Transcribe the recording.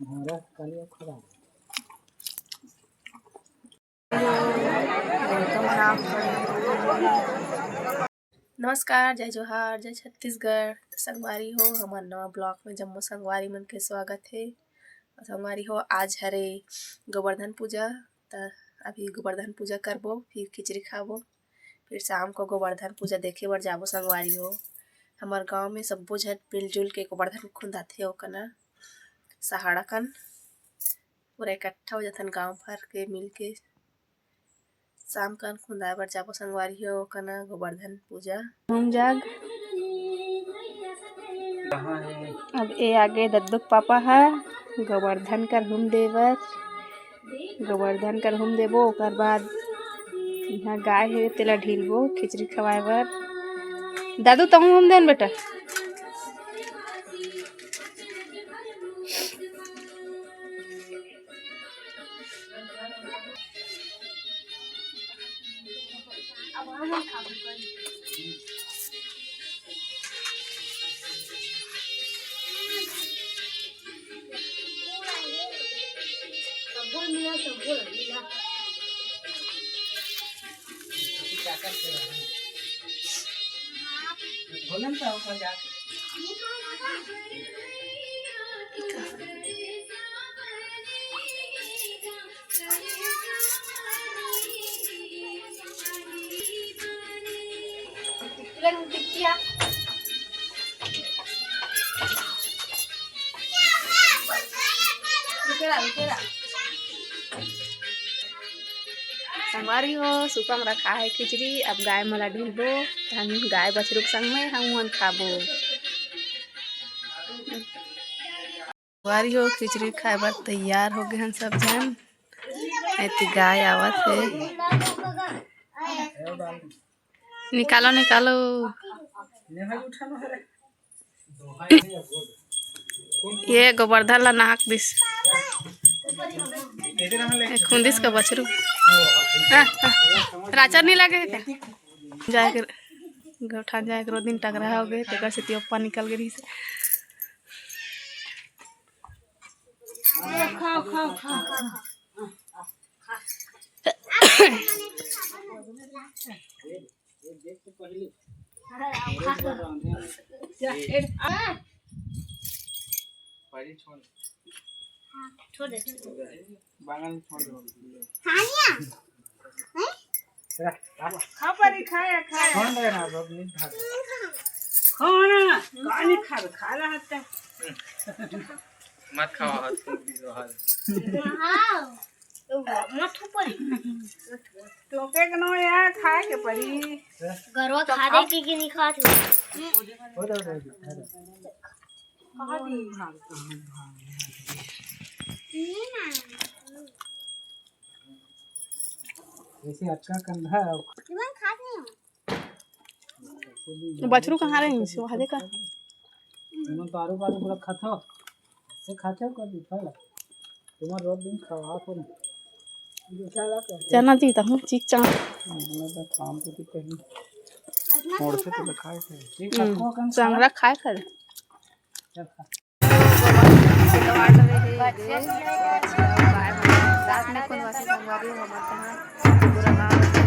नमस्कार, जय जोहार, जय छत्तीसगढ़। संगवारी हो हमार नवा ब्लॉग में जम्मो संगवारी मन के स्वागत है। संगवारी हो आज हरे गोवर्धन पूजा, त अभी गोवर्धन पूजा करबो, फिर खिचड़ी खाबो, फिर शाम को गोवर्धन पूजा देखे बर जाबो। संगवारी हो हमार गांव में सब्बो झन मिलजुल के गोवर्धन खुंदाथे ओकना सहाड़ा कन पूरा इकट्ठा हो जाथन गांव भर के मिल के शाम कन खुंदाए बर जाबो। संगवारी हो ओकना गोवर्धन पूजा हम जाग। अब ए आगे दद्दुक पापा है गोवर्धन कर हुम देवर, गोवर्धन कर हुम देबो। ओकर बाद यहाँ गाय है तेला ढीलबो खिचड़ी खवाए बर। दादू तहु हुम देन बेटा। संगवारी हो सुपम रखा है खिचड़ी। अब गाय मला ढीलबो, हम गाय बछरू के संग में हम खाबो। संगवारी हो खिचड़ी खाए बर तैयार हो गए हैं सब जन। ऐती गाय आवत है, निकालो निकालो। ये गोवर्धन ला नाहक दिस खुंदिस का बछरू राचर नहीं लगे है जाए के गौठा जाए के दिन टकरा हो गए तेकर से तियोप्पा निकल गई से। छोड़ दे बांगन छोड़ दे खानिया खा परी खाया खाया कौन दे ना रोग नहीं खा खाना कानी खा ला हत्ता मत खाओ हाथ को भी हाल हां तो मत परी तो के न यार खाए के परी गरवा खा दे की नहीं खात हो कहा दी ऐसे अच्छा कंधा है तुम खात नहीं हो बछरू कहां रहे हैं सो हादे का तुम तो आरो बारो पूरा खातो से खाते कर दी फल तुम्हार रोज दिन खवा को चना दी त चीक चा मैं तो काम को पहले मोड़ से तो खाए थे ठीक है को संगरा खाए कर रात में कौन वासी संगवारी हमारे यहाँ पूरा गाँव